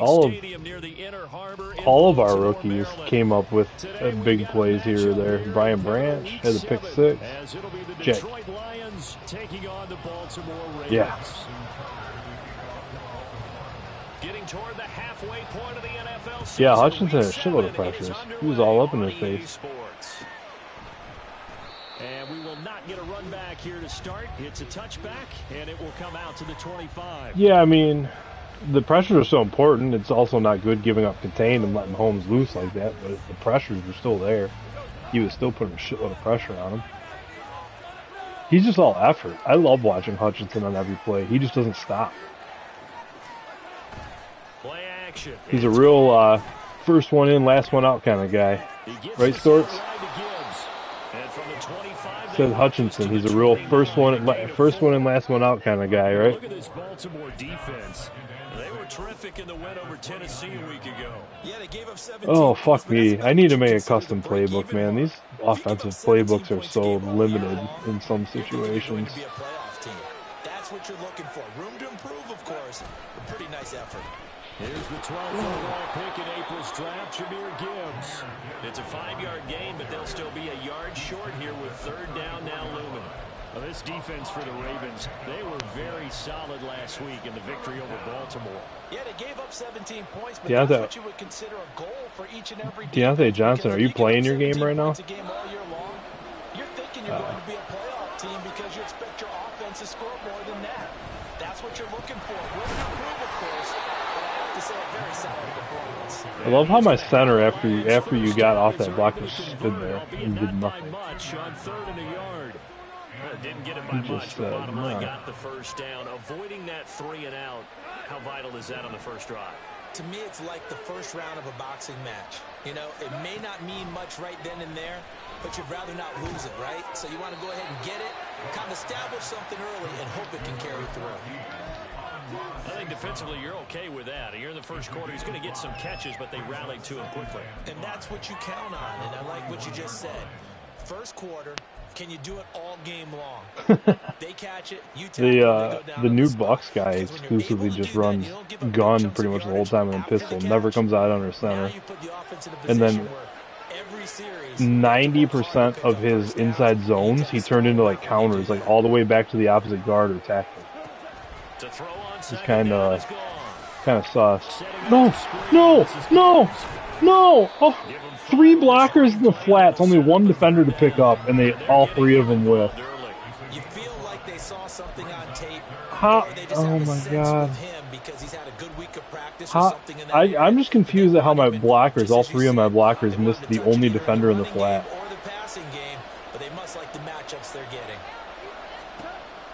All of our rookies came up with big plays here or there. Brian Branch had the pick six. Jake. Yeah. Getting toward the halfway point of the NFL season. Yeah, Hutchinson had a shitload of pressures. He was all up in his face. And we will not get a run back here to start. It's a touchback, and it will come out to the 25. Yeah, I mean, the pressures are so important. It's also not good giving up contain and letting Holmes loose like that, but the pressures were still there. He was still putting a shitload of pressure on him. He's just all effort. I love watching Hutchinson on every play. He just doesn't stop. Play action. He's a real first one in, last one out kind of guy. Right, Storts? Said Hutchinson. He's a real first one in, last one out kind of guy, right? Look at this Baltimore defense. They were terrific in the win over Tennessee a week ago. Yeah, they gave up 17. Oh, fuck me. I need to make a custom playbook, man. These offensive playbooks are so limited in some situations. That's what you're looking for. Room to improve, of course. A pretty nice effort. Here's the 12th overall pick in April's draft, Jahmyr Gibbs. It's a 5-yard gain, but they'll still be a yard short here with third down now looming. Well, this defense for the Ravens, they were very solid last week in the victory over Baltimore. Yeah, they gave up 17 points, but Deontay, that's what you would consider a goal for each and every Deontay Johnson, are you playing your game right now? You're thinking you're going to be a playoff team because you expect your offense to score more than that. That's what you're looking for. Room to improve, of course, but I have to say a very solid performance. I love how my center, after you got off that block, just stood there and did nothing. Didn't get it by much, but bottom line got the first down. Avoiding that 3 and out, how vital is that on the first drive? To me, it's like the first round of a boxing match. You know, it may not mean much right then and there, but you'd rather not lose it, right? So you want to go ahead and get it, kind of establish something early, and hope it can carry through. I think defensively you're okay with that. Here in the first quarter, he's going to get some catches, but they rallied to him quickly. And that's what you count on, and I like what you just said. First quarter, can you do it all game long? They catch it, you the new Bucks guy exclusively just runs gun pretty much the whole time in pistol, never comes out under center. And then 90% of his inside zones he turned into like counters, like all the way back to the opposite guard or tackle. It's kind of sus. No! Oh, 3 blockers in the flats, only 1 defender to pick up, and all 3 of them whiffed. You feel like they saw something on tape. Oh my god. I'm just confused at how my blockers, all 3 of my blockers, missed the only defender in the flat. Or the passing game, but they must like the matchups they're getting.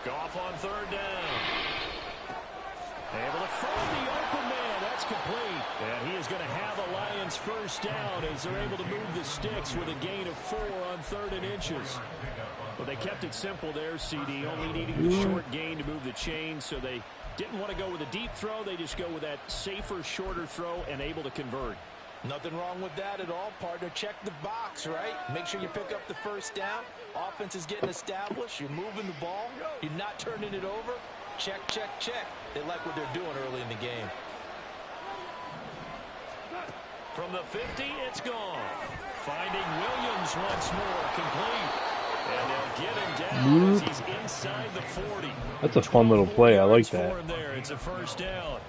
Goff on third down. Able to find the open man. That's complete. And he is going to have a Lions first down as they're able to move the sticks with a gain of 4 on 3rd and inches. Well, they kept it simple there, CD, only needing the short gain to move the chain, so they didn't want to go with a deep throw. They just go with that safer, shorter throw and able to convert. Nothing wrong with that at all, partner. Check the box, right? Make sure you pick up the first down. Offense is getting established. You're moving the ball. You're not turning it over. Check, check, check. They like what they're doing early in the game. From the 50, it's gone. Finding Williams once more, complete. And they'll get him down as he's inside the 40. That's a fun little play. I like that. It's a first down.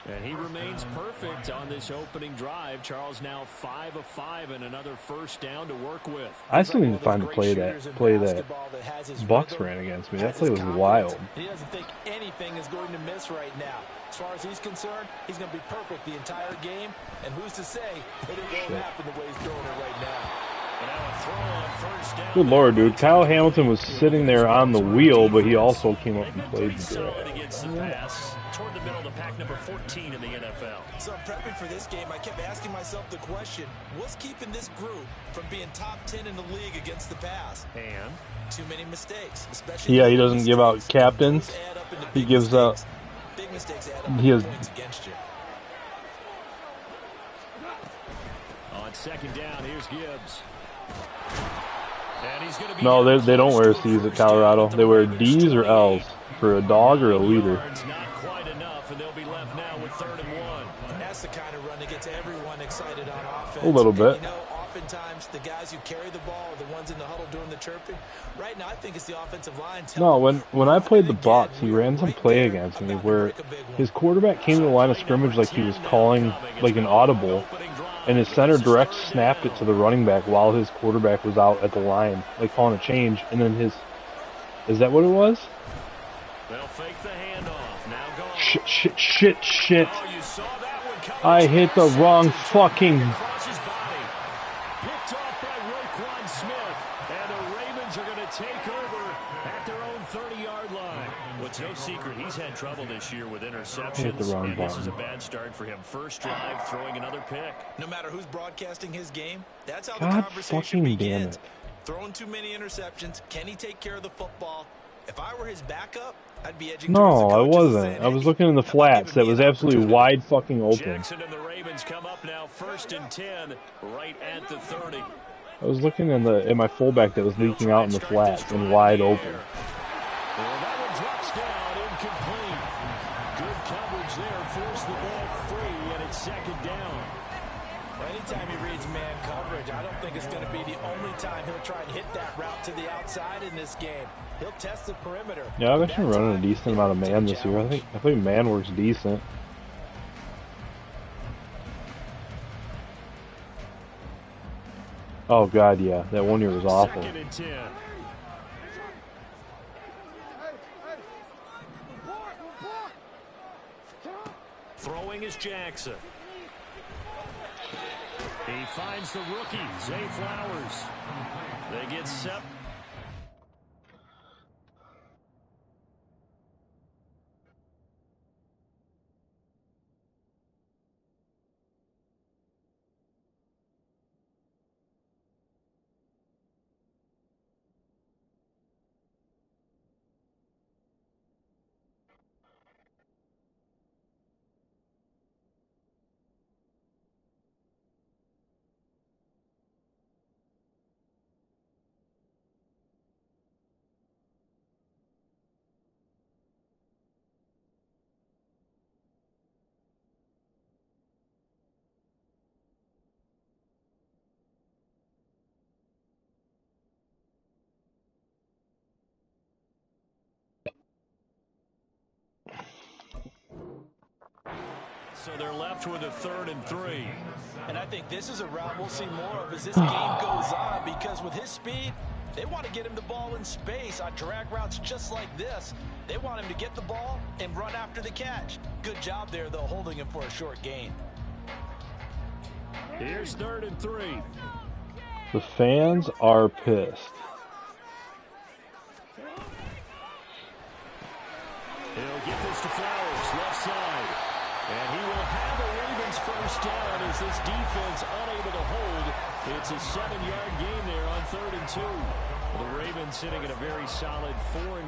And he remains perfect on this opening drive. Charles now 5 of 5 and another first down to work with. I still need to find the play that Bucks ran against me. That play was wild. He doesn't think anything is going to miss right now. As far as he's concerned, he's going to be perfect the entire game. And who's to say that it won't happen the way he's throwing it right now. Good lord, dude. Kyle Hamilton was sitting there on the wheel, but he also came up and played the pass toward the middle of the pack, number 14 in the NFL. So I'm prepping for this game. I kept asking myself the question, what's keeping this group from being top 10 in the league against the pass? And too many mistakes, especially he doesn't give out captains. He gives out big mistakes add up he has points against you. On second down, here's Gibbs. No, they don't wear C's at Colorado. They wear D's or L's for a dog or a leader. Not quite enough, and they'll be left now with 3rd and 1. That's the kind of run that gets everyone excited on offense. A little bit. And, you know, oftentimes the guys who carry the ball are the ones in the huddle doing the chirping. Right now, I think it's the offensive line. No, when I played the Bucs, he ran some play against me where his quarterback came to the line of scrimmage like he was calling like an audible, and his center direct snapped it to the running back while his quarterback was out at the line, like calling a change, and then his... Is that what it was? They'll fake the handoff. Now go. Shit. Oh, you saw that one coming. I hit the wrong fucking... Across his body. Picked off by Roquan Smith. And the Ravens are going to take over at their own 30-yard line. Well, it's no secret he's had trouble this year with interceptions. And this is a bad start for him. First drive, throwing another pick. No matter who's broadcasting his game, that's how God the conversation fucking begins. damn it. Throwing too many interceptions. Can he take care of the football? If I were his backup, I'd be edging towards No, the I coaches wasn't. saying, I was "Hey, looking in the how about flats. giving That me was an absolutely opportunity?" wide fucking open. Jackson and the Ravens come up now 1st and 10, right at the 30. I was looking in my fullback that was leaking out in the flats and wide open. Well, that one drops down, incomplete. Good coverage there, forced the ball free, and it's 2nd down. Anytime he reads man coverage, I don't think it's going to be the only time he'll try and hit that route to the outside in this game. He'll test the perimeter. Yeah, I've actually been running a decent amount of man this year. I think man works decent. Oh god, yeah, that one year was awful. 2nd and 10. Throwing is Jackson. He finds the rookie, Zay Flowers. They get set. So they're left with a 3rd and 3. And I think this is a route we'll see more of as this game goes on, because with his speed, they want to get him the ball in space on drag routes just like this. They want him to get the ball and run after the catch. Good job there, though, holding him for a short gain. Here's 3rd and 3. The fans are pissed. He'll get this to Flowers, left side. And he will have a Ravens first down as this defense unable to hold. It's a 7-yard gain there on 3rd and 2. The Ravens sitting at a very solid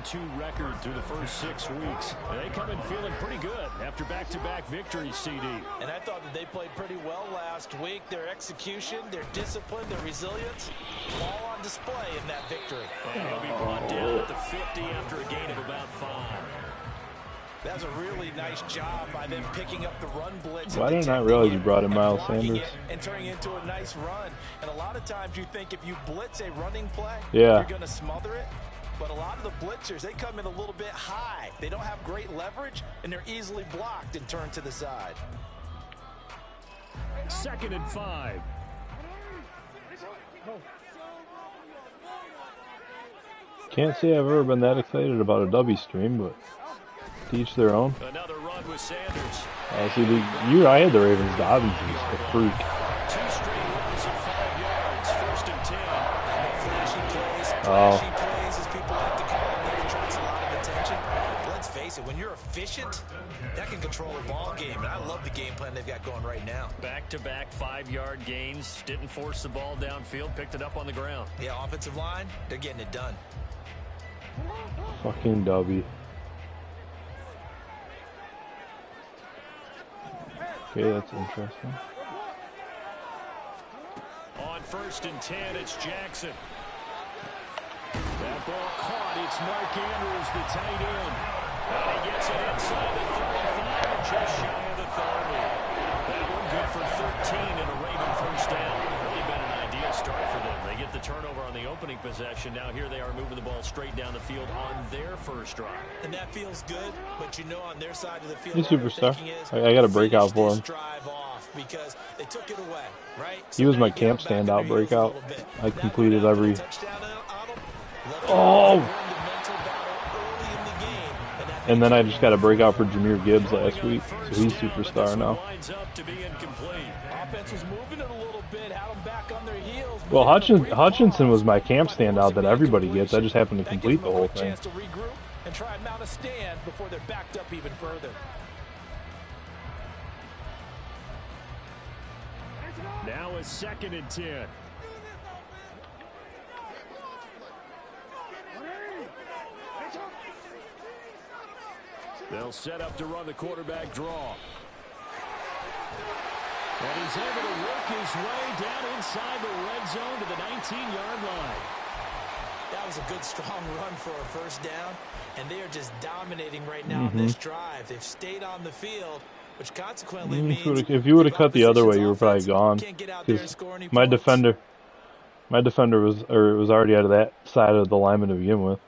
4-2 record through the first 6 weeks. And they come in feeling pretty good after back-to-back victories, CD. And I thought that they played pretty well last week. Their execution, their discipline, their resilience, all on display in that victory. And he'll be brought down at the 50 after a gain of about 5. That's a really nice job by them picking up the run blitz. Why did I not realize you brought in Miles Sanders? And turning into a nice run. And a lot of times you think if you blitz a running play, yeah, you're going to smother it. But a lot of the blitzers, they come in a little bit high. They don't have great leverage, and they're easily blocked and turned to the side. 2nd and 5. Can't say I've ever been that excited about a W stream, but to each their own. Another run with Sanders. See, the year I had the Ravens, Dobbins was a freak. 2 straight runs of 5 yards. 1st and 10. Flashy plays, as people like to call them, that attracts a lot of attention. Let's face it, when you're efficient, that can control a ball game. And I love the game plan they've got going right now. Back-to-back 5-yard gains. Didn't force the ball downfield. Picked it up on the ground. Yeah, offensive line, they're getting it done. Fucking W. Okay, that's interesting. On 1st and 10, it's Jackson. That ball caught. It's Mark Andrews, the tight end. And he gets it inside the 35, just shy of the 30. That opening possession. Now here they are moving the ball straight down the field on their first drive. And that feels good, but you know on their side of the field, He's a superstar. I got a breakout for him. Because they took it away, right? He was my camp standout breakout. I completed every... Oh! And then I just got a breakout for Jahmyr Gibbs last week, so he's superstar now. Well, Hutchinson was my camp standout that everybody gets. I just happened to complete the whole thing. And try and mount a stand before they're backed up even further. Now a 2nd and 10. They'll set up to run the quarterback draw. And he's able to work his way down inside the red zone to the 19-yard line. That was a good, strong run for a first down, and they are just dominating right now on this drive. They've stayed on the field, which consequently means if you would have cut the other way, you were probably gone. My defender was already out of that side of the lineman to begin with.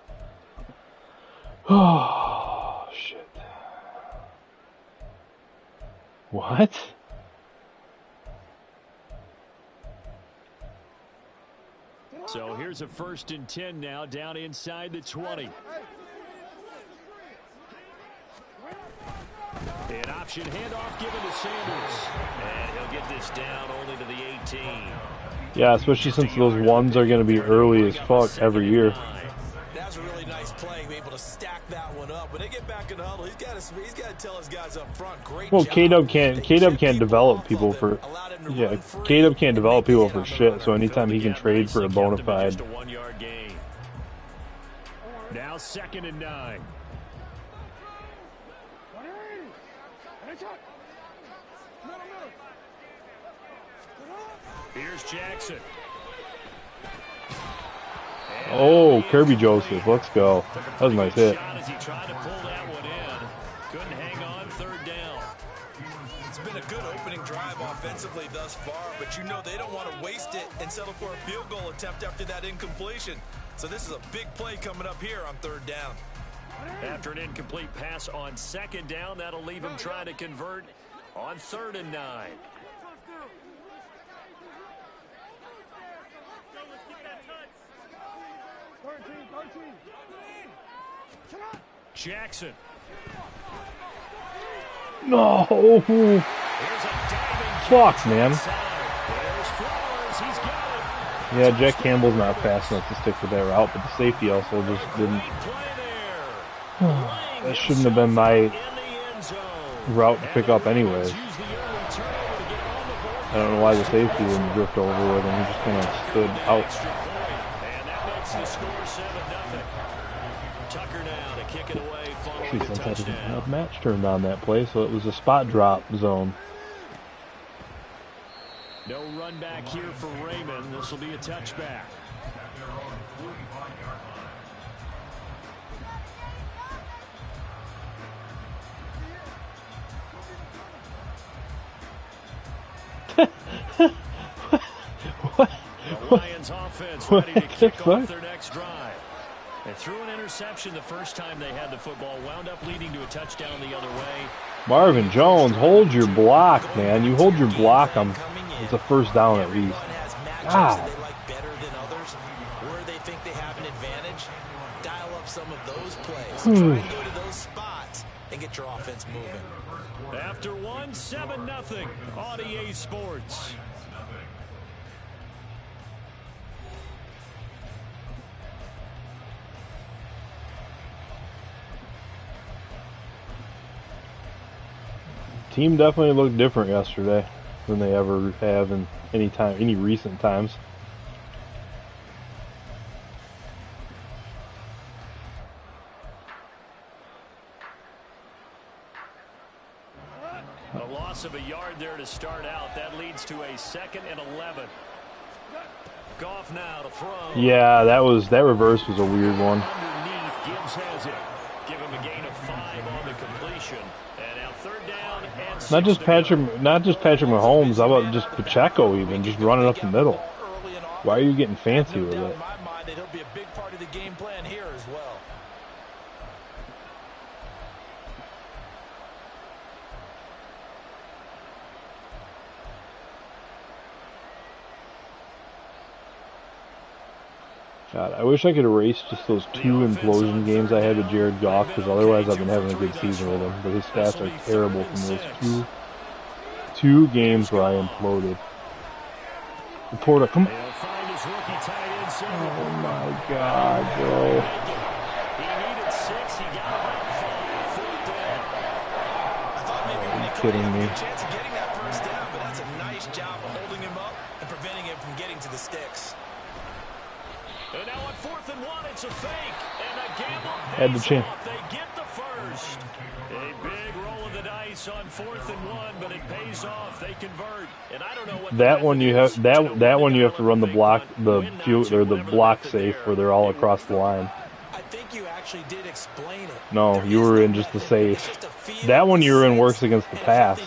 Oh shit! What? So here's a 1st and 10 now, down inside the 20. An option handoff given to Sanders. And he'll get this down only to the 18. Yeah, especially since those ones are going to be early as fuck every year. That's a really nice play, be able to stack that one up. When they get back in the huddle, he's got to tell his guys up front. Great well, job. K-Dub can't develop people for K-Dub can't develop people for shit. So anytime he can trade for a bona fide. Now 2nd and 9. Here's Jackson. Oh, Kirby Joseph, let's go. That was a nice hit. As he tried to pull that one in. Couldn't hang on, 3rd down. It's been a good opening drive offensively thus far, but you know they don't want to waste it and settle for a field goal attempt after that incompletion. So this is a big play coming up here on 3rd down. After an incomplete pass on 2nd down, that'll leave him trying to convert on 3rd and 9. Jackson. No. Fuck, man. Yeah, Jack Campbell's not fast enough to stick with that route, but the safety also just didn't. That shouldn't have been my route to pick up anyways. I don't know why the safety didn't drift over with him. He just kind of stood out. And that makes the score 7-0. Tucker now to kick it away following the touchdown. A match turned on that play, so it was a spot drop zone. No run back here for Raymond. This will be a touchback. What? The Lions offense ready to kick off their next drive. They threw an interception the first time they had the football, wound up leading to a touchdown the other way. Marvin Jones, hold your block, man. You hold your block on. It's a first down at least. God. They like better than others, where they think they have an advantage. Dial up some of those plays. Try and go to those spots and get your offense moving. After 7-0 on EA Sports. Team definitely looked different yesterday than they ever have in any recent times. A loss of a yard there to start out. That leads to a 2nd and 11. Goff now to throw. Yeah, that reverse was a weird one. Underneath, Gibbs has it. Give him a gain of 5 on the completion. And now 3rd down and Not just Patrick Mahomes. How about just Pacheco even just running up the middle? Why are you getting fancy with it? mind that he'll be a big part of the game plan here as well. God, I wish I could erase just those 2 implosion games I had with Jared Goff, because otherwise I've been having a good season with him. But his stats are terrible from those two games where I imploded. Laporta, come on. Oh my God, bro. Are you kidding me? Chance of getting that first down, but that's a nice job of holding him up and preventing him from getting to the sticks. And now on 4th and 1, it's a fake. And a gamble Had the chance. They get the first. A big roll of the dice on 4th and 1, but it pays off. They convert. And I don't know what that one you have that one you have to run the block the block safe where they're all across the line. I think you actually did explain it. No, you were in just the safe. That one you were in works against the pass,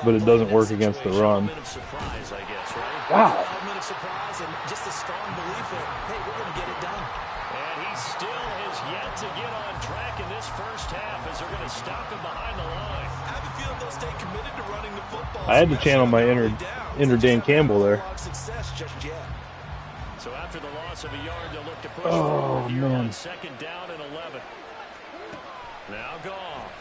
but it doesn't work against the run. Wow. Just a strong belief that, hey, we're going to get it done. And he still has yet to get on track in this first half as they're going to stop him behind the line. I have a feeling they'll stay committed to running the football. I had to channel my inner Dan Campbell there. So after the loss of a yard, they'll look to push oh, forward here man. on 2nd down and 11. Now Goff.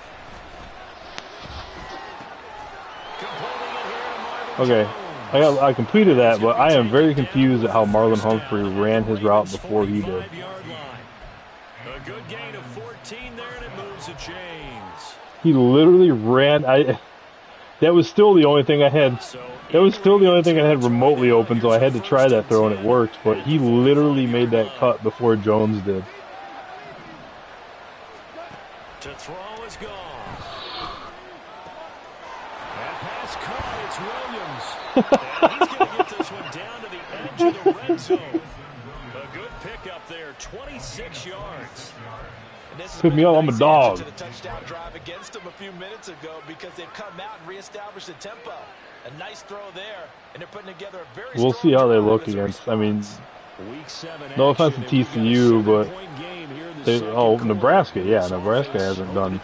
Completing it here to Marvin Okay. Jones. I completed that, but I am very confused at how Marlon Humphrey ran his route before he did. A good gain of 14 there, and it moves the chains. He literally ran. That was still the only thing I had. That was still the only thing I had remotely open, so I had to try that throw, and it worked. But he literally made that cut before Jones did. To throw is gone. That pass caught. It's Williams. And he's going to get this one down to the edge of the red zone. A good pickup there, 26 yards. Pick me up, I'm a dog. To the touchdown drive against them a few minutes ago because they've come out and reestablished the tempo. A nice throw there, and they're putting together a very We'll see how they look against. I mean, no offense to TCU, but Nebraska. Yeah, Nebraska hasn't done.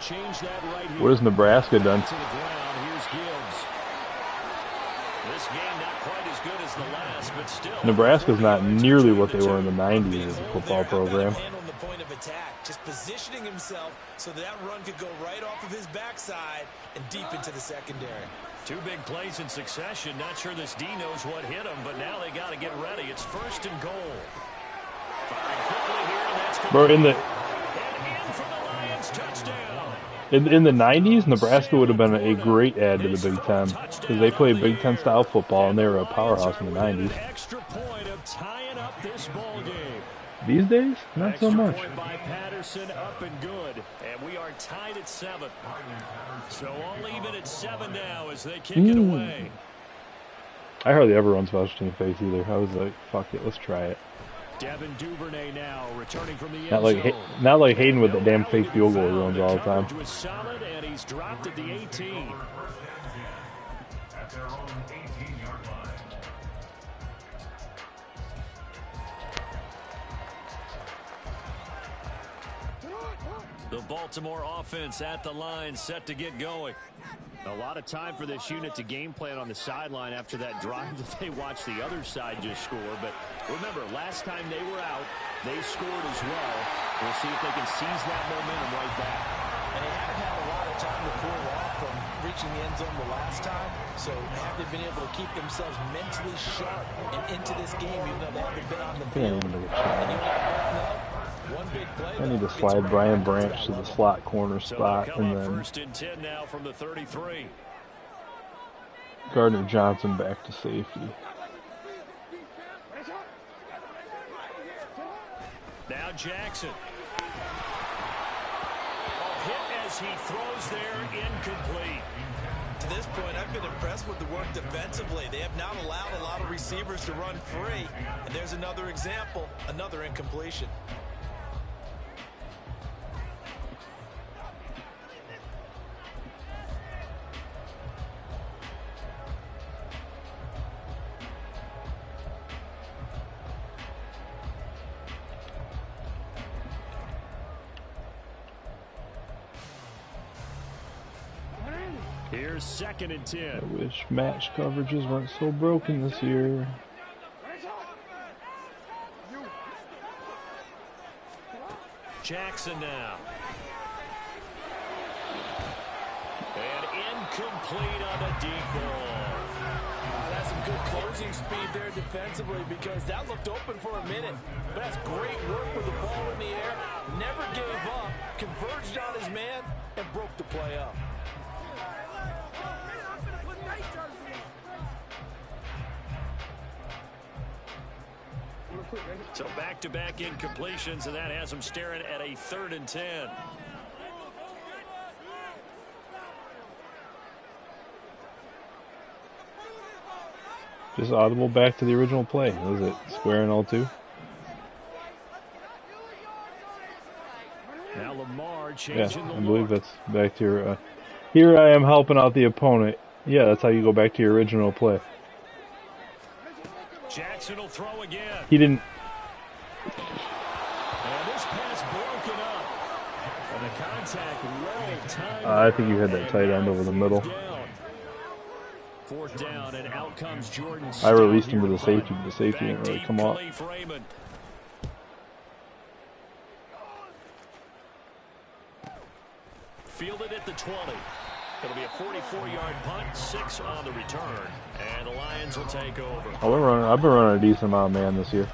What has Nebraska done? Nebraska's not nearly what they were in the 90s as a football program. Just positioning himself so that run could go right off of his backside and deep into the secondary. 2 big plays in succession. Not sure this D knows what hit him, but now they got to get ready. It's 1st and goal. Firing quickly here, and that's Bro, in for the Lions, touchdown. In the 90s, Nebraska would have been a great add to the Big Ten because they played Big Ten style football and they were a powerhouse in the 90s. Extra point of tying up this ball game. These days, not so much. Point by Patterson, up and good, and we are tied at 7. So all even at 7 now as they kick it away. I hardly ever run special team face either. I was like, fuck it, let's try it. Devin Duvernay now returning from the end Not like Hayden with the damn fake field goal he runs all the time. Was solid, and he's dropped at the 18. The Baltimore offense at the line, set to get going. A lot of time for this unit to game plan on the sideline after that drive that they watched the other side just score. But remember, last time they were out, they scored as well. We'll see if they can seize that momentum right back. And they haven't had a lot of time to cool off from reaching the end zone the last time. So have they been able to keep themselves mentally sharp and into this game, even though they haven't been on the field? I need to slide Brian Branch to the slot corner spot, and then 1st and 10 now from the 33. Gardner Johnson back to safety. Now Jackson. Hit as he throws there, incomplete. To this point, I've been impressed with the work defensively. They have not allowed a lot of receivers to run free. And there's another example, another incompletion. Here's 2nd and 10. I wish match coverages weren't so broken this year. Jackson now. And incomplete on a deep ball. That's some good closing speed there defensively because that looked open for a minute. But that's great work with the ball in the air. Never gave up, converged on his man, and broke the play up. So back-to-back incompletions, and that has him staring at a 3rd and 10. Just audible back to the original play. Was it square and all two? Now Lamar Yeah, changing the I believe look. that's back to your... here I am helping out the opponent. Yeah, that's how you go back to your original play. Jackson will throw again. He didn't... And this pass broken up. And the contact well timed. I think you had that tight end over the middle. 4th down, and out comes Jordan. I released him to the safety, but the safety didn't really come up. Fielded at the 20. It'll be a 44-yard punt, 6 on the return, and the Lions will take over. I've been running a decent amount of man this year.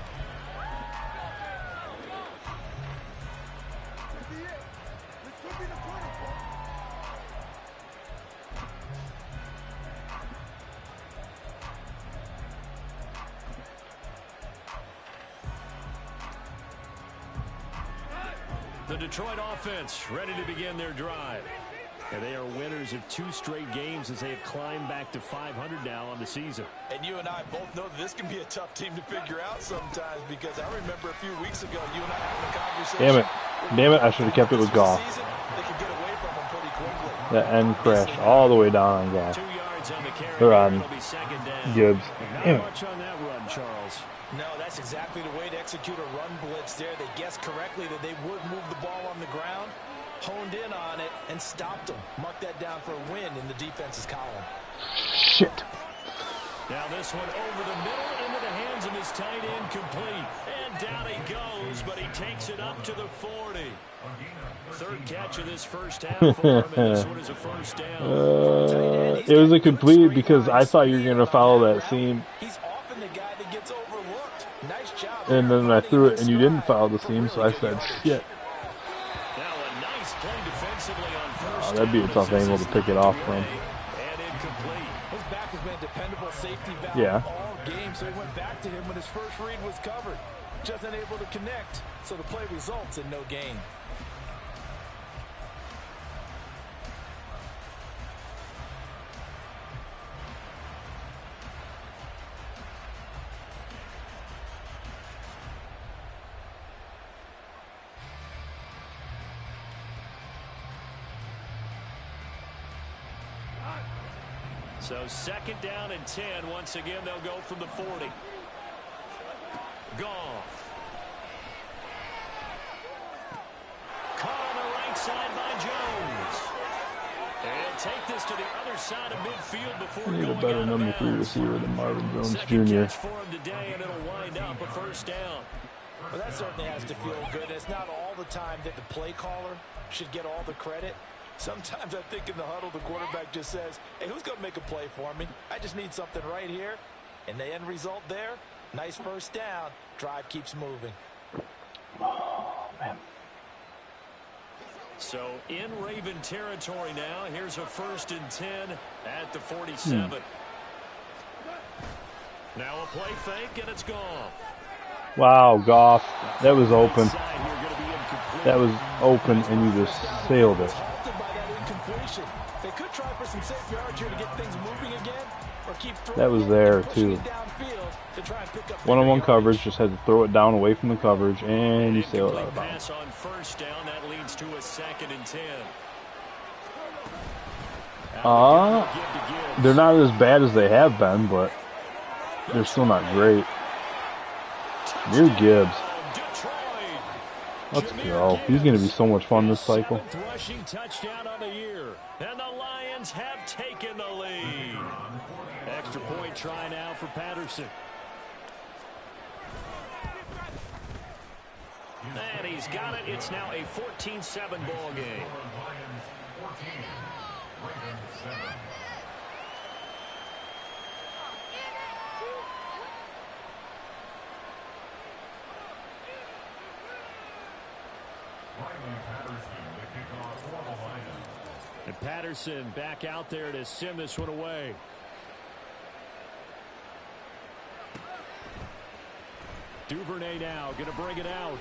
The Detroit offense ready to begin their drive. And they are winners of 2 straight games as they have climbed back to 500 now on the season. And you and I both know that this can be a tough team to figure out sometimes because I remember a few weeks ago you and I having a conversation. Damn it, I should have kept it with Goff. They could get away from him pretty quickly. That end crash all the way down on Goff. 2 yards on the carry. They're on It'll be 2nd down. Gibbs. Not Damn it. much on that run, Charles. No, that's exactly the way to execute a run blitz there. They guessed correctly that they would move the ball on the ground, honed in on it, and stopped them. Mark that down for a win in the defense's column. Shit. Now this one over the middle into the hands of his tight end, complete. And down he goes, but he takes it up to the 40. 3rd catch of this first half for him, and this one is a 1st down. It was a complete because I thought you were going to follow that seam. He's often the guy that gets overlooked. Nice job. And then I threw it and you didn't follow the seam, so I said, shit. Now a nice play defensively on 1st That'd be a tough angle to pick it off from. And incomplete. His back has been dependable safety valve Yeah. all game, so he went back to him when his first read was covered. Just unable to connect, so the play results in no gain. So 2nd down and 10. Once again, they'll go from the 40. Goff. Caught on the right side by Jones. And take this to the other side of midfield before We need a going better out of number 3 bounds. receiver than Marvin Jones Second Jr. catch for him today, and it'll wind up a 1st down. Well, that certainly has to feel good. It's not all the time that the play caller should get all the credit. Sometimes I think in the huddle, the quarterback just says, hey, who's going to make a play for me? I just need something right here. And the end result there, nice 1st down. Drive keeps moving. Oh, man. So in Raven territory now. Here's a 1st and 10 at the 47. Now a play fake, and it's gone. Wow, Goff. That was open. That was open, and you just sailed it. They could try for some safe yards here to get things moving again, or keep That was there, too. One-on-one coverage, just had to throw it down away from the coverage, and you sail it out of bounds. Pass on 1st down, that leads to a 2nd and 10. They're not as bad as they have been, but they're still not great. You're Gibbs. Let's go. He's going to be so much fun this cycle. Rushing touchdown on the year. And the Lions Ravens have taken the lead. Extra point try now for Patterson. And he's got it. It's now a 14-7 ball game. And Patterson back out there to send this one away. Duvernay now going to bring it out.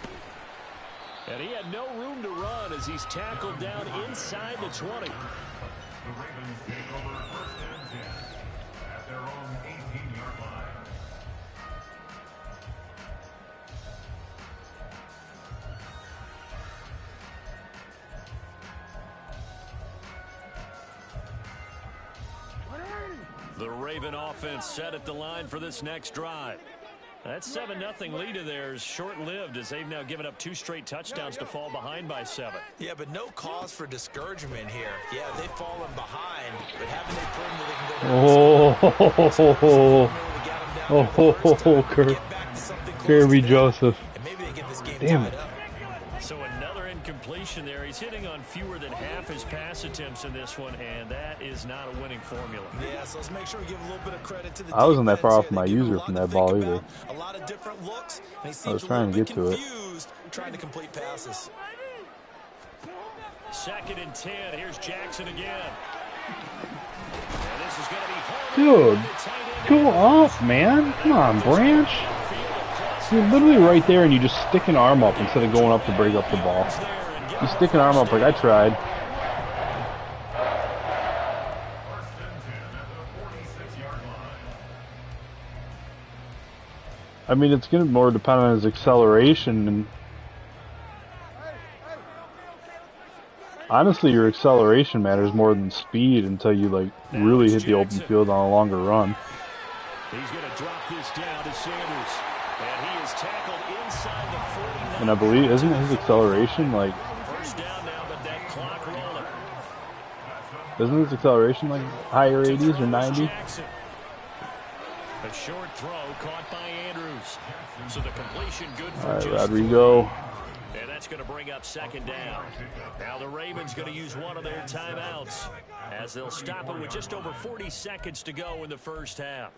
And he had no room to run as he's tackled down inside the 20. The Ravens take over first and 10 at their own 18-yard line. The Raven offense set at the line for this next drive. That 7-0 lead of theirs short-lived as they've now given up 2 straight touchdowns to fall behind by 7. Yeah, but no cause for discouragement here. Yeah, they've fallen behind, but haven't they proven that they can go down? Kirby Joseph. And maybe they get this game Damn tied it. up. So another incompletion there. He's hitting on fewer than half his pass attempts in this one, and that is not a winning formula. Yeah, so let's make sure we give a little bit of credit to the I wasn't that far defense off here. my They give him user a lot from to that think ball about, either. A lot of different looks, and he was seems a trying little to bit get to it. confused trying to complete passes. 2nd and 10. Here's Jackson again. And this is going to be hard. Dude, go off, man. Come on, Branch. You're literally right there and you just stick an arm up instead of going up to break up the ball. You stick an arm up like I tried. First and 10 at the 46-yard line. I mean, it's going to more depend on his acceleration. And honestly, your acceleration matters more than speed until you like really hit the open field on a longer run. He's going to drop this down to Sanders. And he is tackled inside the 49. And I believe, isn't his acceleration like, First down now, but that clock rolling. isn't his acceleration like higher 80s or 90? Jackson. A short throw caught by Andrews. So the completion good for All right, just Rodrigo. And that's going to bring up 2nd down. Now the Ravens going to use one of their timeouts as they'll stop it with just over 40 seconds to go in the first half.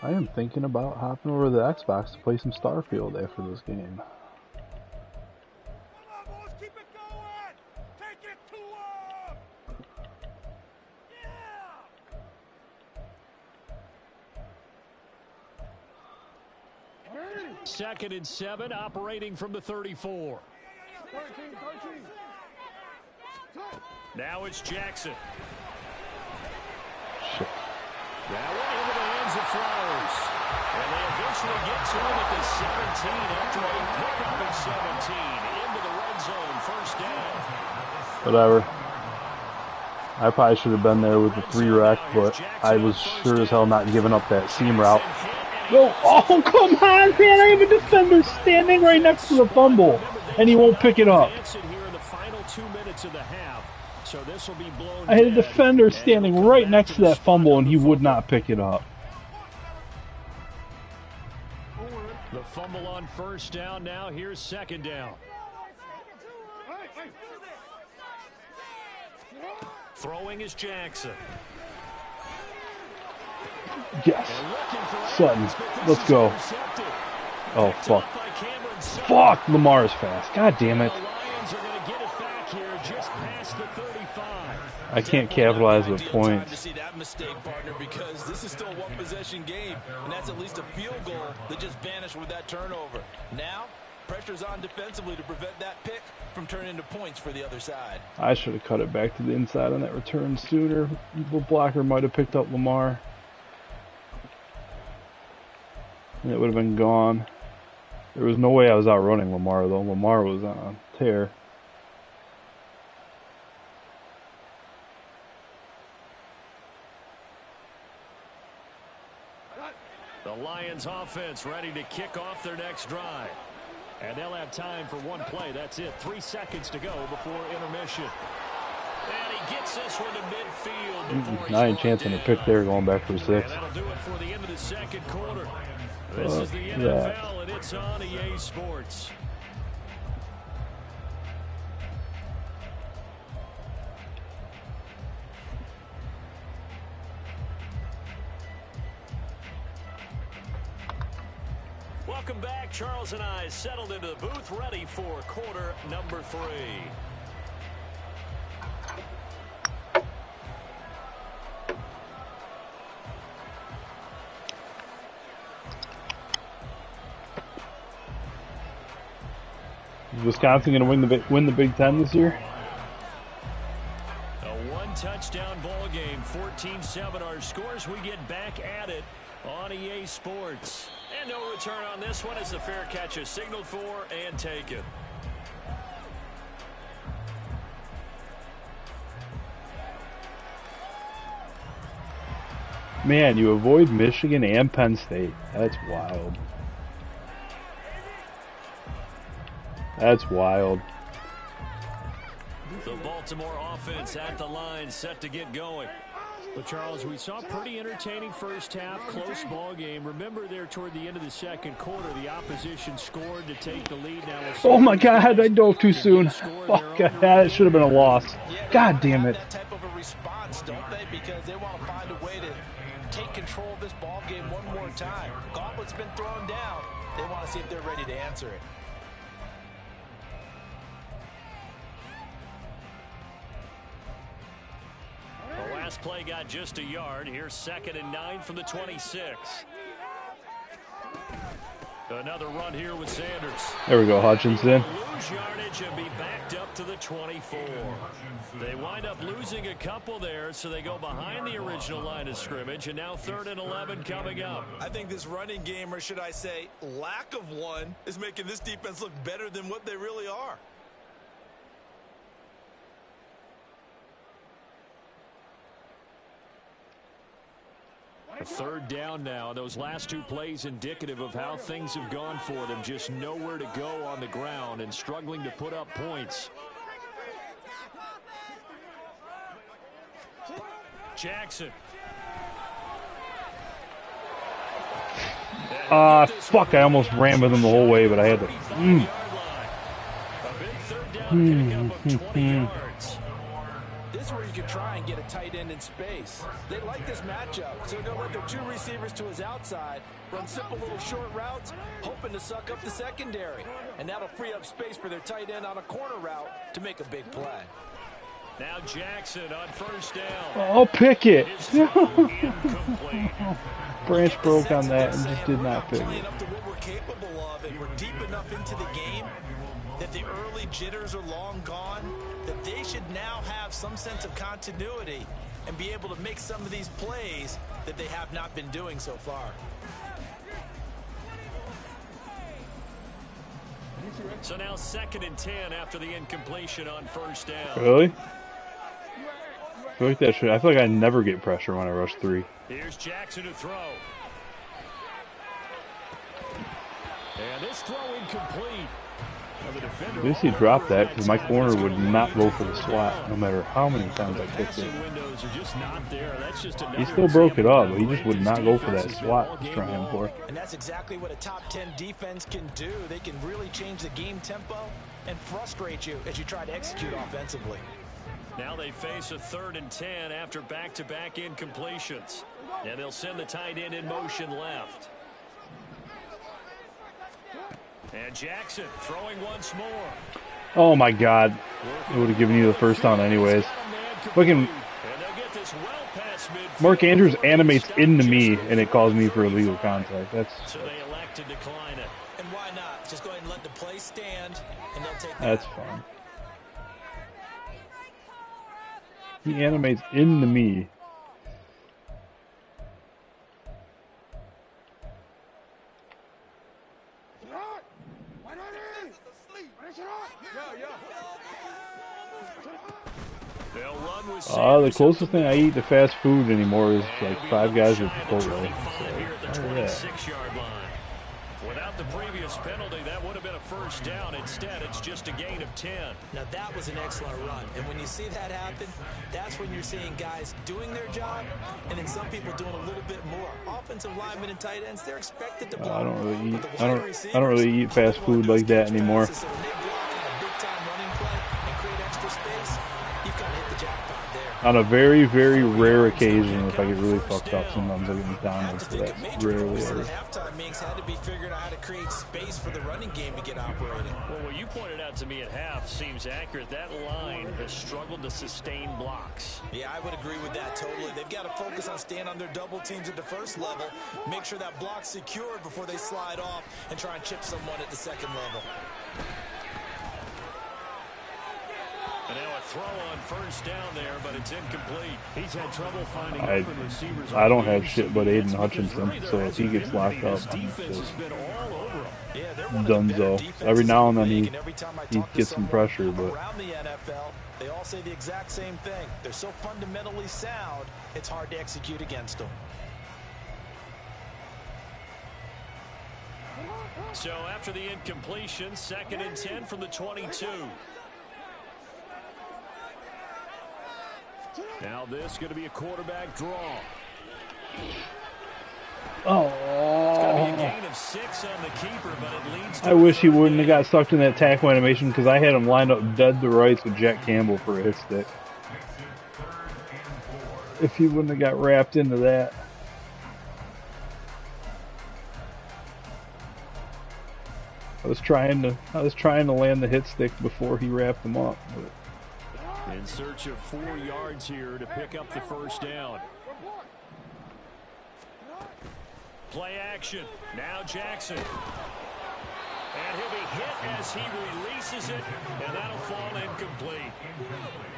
I am thinking about hopping over to the Xbox to play some Starfield after this game. Second and 7, operating from the 34. Now it's Jackson. Shit. That one into the hands of Flowers. And they eventually get to him at the 17 after a pickup of 17 into the red zone. First down. Whatever. I probably should have been there with the 3-rec, but I was sure as hell not giving up that seam route. No! Oh, come on, man! I have a defender standing right next to the fumble, and he won't pick it up. I had a defender standing right next to that fumble, and he would not pick it up. The fumble on first down. Now here's 2nd down. Throwing is Jackson. Yes. Sutton. Let's go. Oh, fuck. Fuck! Lamar is fast. God damn it. I can't capitalize with points. To see that mistake, partner, because this is still a one-possession game, and that's at least a field goal that just vanished with that turnover. Now, pressure's on defensively to prevent that pick from turning into points for the other side. I should have cut it back to the inside on that return sooner. The blocker might have picked up Lamar. And it would have been gone. There was no way I was outrunning Lamar, though. Lamar was on a tear. The Lions offense ready to kick off their next drive. And they'll have time for one play. That's it. 3 seconds to go before intermission. And he gets this one to midfield. Not a chance on the pick there, going back for 6. And that'll do it for the end of the second quarter. This is the NFL, and it's on EA Sports. Welcome back. Charles and I settled into the booth, ready for quarter number 3. Is Wisconsin going to win the Big Ten this year? A one-touchdown ball game, 14-7 our scores. We get back at it on EA Sports. And no return on this one as the fair catch is signaled for and taken. Man, you avoid Michigan and Penn State. That's wild. That's wild. The Baltimore offense at the line, set to get going. Well, Charles, we saw a pretty entertaining first half, close ball game. Remember there toward the end of the second quarter, the opposition scored to take the lead. Now oh my God, I dove too soon. Fuck, that should have been a loss. God damn it. That type of a response, don't they? Because they want to find a way to take control of this ball game one more time. Gauntlet's been thrown down. They want to see if they're ready to answer it. The last play got just a yard. Here's 2nd and 9 from the 26. Another run here with Sanders. There we go, Hutchinson. Lose yardage and be backed up to the 24. They wind up losing a couple there, so they go behind the original line of scrimmage, and now 3rd and 11 coming up. I think this running game, or should I say lack of one, is making this defense look better than what they really are. A 3rd down now. Those last 2 plays indicative of how things have gone for them. Just nowhere to go on the ground and struggling to put up points. Jackson. Fuck, I almost ran with him the whole way, but I had to. A big 3rd down pickup of 20 yards. This is where you can try and get a tight end in space. They like this matchup, so they're going to let their 2 receivers to his outside, run simple little short routes, hoping to suck up the secondary. And that'll free up space for their tight end on a corner route to make a big play. Now Jackson on 1st down. Oh, Pickett. Incomplete. Branch broke on that and just did not pick Playing it. up to what we're capable of, and we're deep enough into the game that the early jitters are long gone, that they should now have some sense of continuity and be able to make some of these plays that they have not been doing so far. So now 2nd and 10 after the incompletion on 1st down. Really? I feel like I never get pressure when I rush 3. Here's Jackson to throw. And this throw incomplete. At least he dropped that because my corner would not go for the slot no matter how many times I kicked it. He still broke it up, but he just would not go for that slot he's trying for. And that's exactly what a top 10 defense can do. They can really change the game tempo and frustrate you as you try to execute offensively. Now they face a 3rd and 10 after back-to-back incompletions. And they'll send the tight end in motion left. And Jackson throwing once more. Oh my God. It would have given you the first down anyways. Fucking Mark Andrews animates into me and it calls me for illegal contact. That's so they elect to decline it. And why not? Just go ahead and let the play stand and they'll take that. That's fine. He animates into me. The closest thing I eat to fast food anymore is like Five Guys or Chipotle. So, Without the previous penalty, that would have been a first down. Instead, it's just a gain of 10. Now, that was an excellent run. And when you see that happen, that's when you're seeing guys doing their job and then some people doing a little bit more. Offensive linemen and tight ends, they're expected to block. I don't really eat fast food like that anymore. On a very, very rare occasion, if I get really fucked up, sometimes I get McDonald's, but that's rarely ever. Halftime means had to be figuring out how to create space for the running game to get operating. Well, what you pointed out to me at half seems accurate. That line has struggled to sustain blocks. Yeah, I would agree with that totally. They've got to focus on staying on their double teams at the first level, make sure that block's secured before they slide off and try and chip someone at the second level. And now a throw on first down there, but it's incomplete. He's had trouble finding open receivers. I don't have shit but Aiden Hutchinson, so if he gets locked up, I'm just donezo. Every now and then he gets some pressure, but around the NFL, they all say the exact same thing. They're so fundamentally sound, it's hard to execute against them. So after the incompletion, 2nd and 10 from the 22. Now this is going to be a quarterback draw. oh, It's going to be a gain of 6 on the keeper, but it leads to I wish he wouldn't have got stuck in that tackle animation because I had him lined up dead to rights with Jack Campbell for a hit stick. If he wouldn't have got wrapped into that. I was trying to land the hit stick before he wrapped him up. But in search of 4 yards here to pick up the first down. Play action. Now Jackson. And he'll be hit as he releases it, and that'll fall incomplete.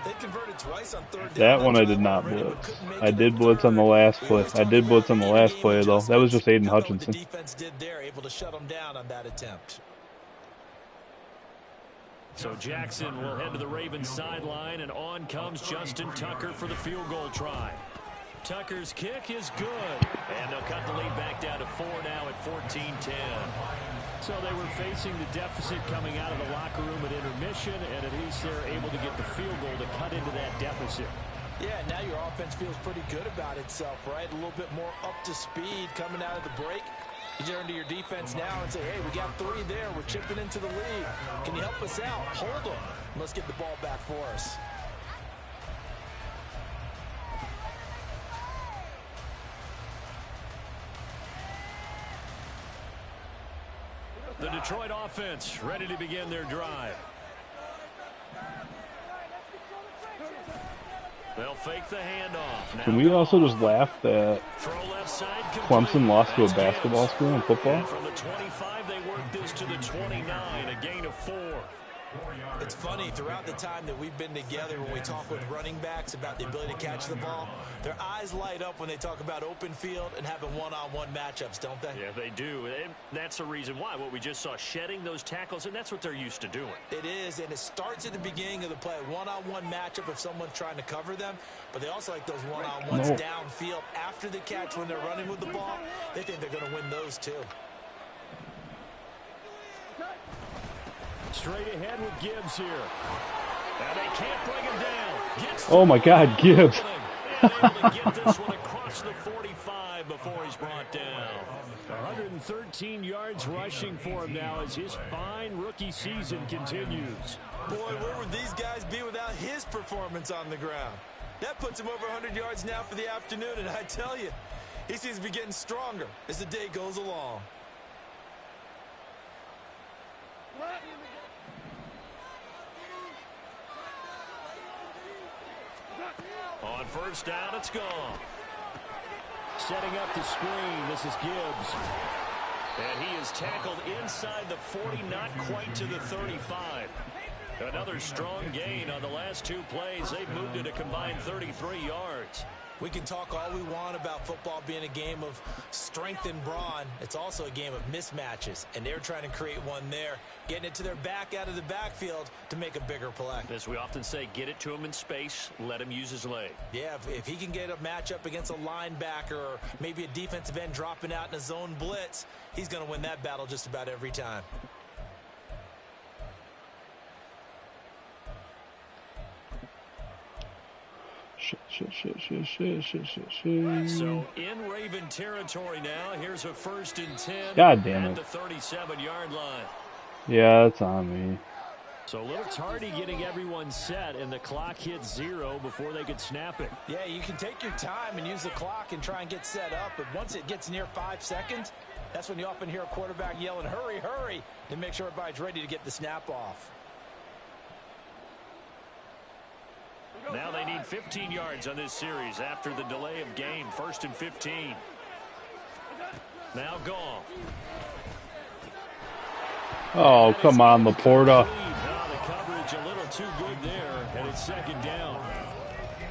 They converted twice on 3rd down. that one I did not blitz. I did blitz on the last play. I did blitz on the last play though. That was just Aiden Hutchinson. The defense did there, able to shut them down on that attempt. So Jackson will head to the Ravens sideline, and on comes Justin Tucker for the field goal try. Tucker's kick is good, and they'll cut the lead back down to 4 now at 14-10. So they were facing the deficit coming out of the locker room at intermission, and at least they're able to get the field goal to cut into that deficit. Yeah, now your offense feels pretty good about itself, right? A little bit more up to speed coming out of the break. You turn to your defense now and say, hey, we got 3 there. We're chipping into the lead. Can you help us out? Hold them. Let's get the ball back for us. The Detroit offense ready to begin their drive. They'll fake the handoff. Now Can we also just laugh that Clemson lost to a basketball school in football? And from the 25, they worked this to the 29, a gain of 4. It's funny, throughout the time that we've been together, when we talk with running backs about the ability to catch the ball, their eyes light up when they talk about open field and having one-on-one matchups, don't they? Yeah, they do. And that's the reason why. What we just saw, shedding those tackles, and that's what they're used to doing. It is, and it starts at the beginning of the play. One-on-one matchup if someone's trying to cover them, but they also like those one-on-ones downfield after the catch when they're running with the ball. They think they're going to win those too. Straight ahead with Gibbs here. And they can't bring him down. Oh my God, Gibbs. And able to get this one across the 45 before he's brought down. 113 yards rushing for him now as his fine rookie season continues. Boy, where would these guys be without his performance on the ground? That puts him over 100 yards now for the afternoon, and I tell you, he seems to be getting stronger as the day goes along. On first down, it's gone. Setting up the screen, this is Gibbs. And he is tackled inside the 40, not quite to the 35. Another strong gain on the last 2 plays. They've moved it a combined 33 yards. We can talk all we want about football being a game of strength and brawn. It's also a game of mismatches, and they're trying to create one there, getting it to their back out of the backfield to make a bigger play. As we often say, get it to him in space, let him use his leg. Yeah, if he can get a matchup against a linebacker or maybe a defensive end dropping out in a zone blitz, he's going to win that battle just about every time. So in Raven territory now. Here's a 1st and 10. God damn at it. the 37-yard line. Yeah, it's on me. So a little tardy getting everyone set, and the clock hits 0 before they could snap it. Yeah, you can take your time and use the clock and try and get set up, but once it gets near 5 seconds, that's when you often hear a quarterback yelling, hurry, hurry, to make sure everybody's ready to get the snap off. Now they need 15 yards on this series after the delay of game. 1st and 15. Now Goff. Oh, come on, Laporta. The coverage a little too good there, and it's 2nd down.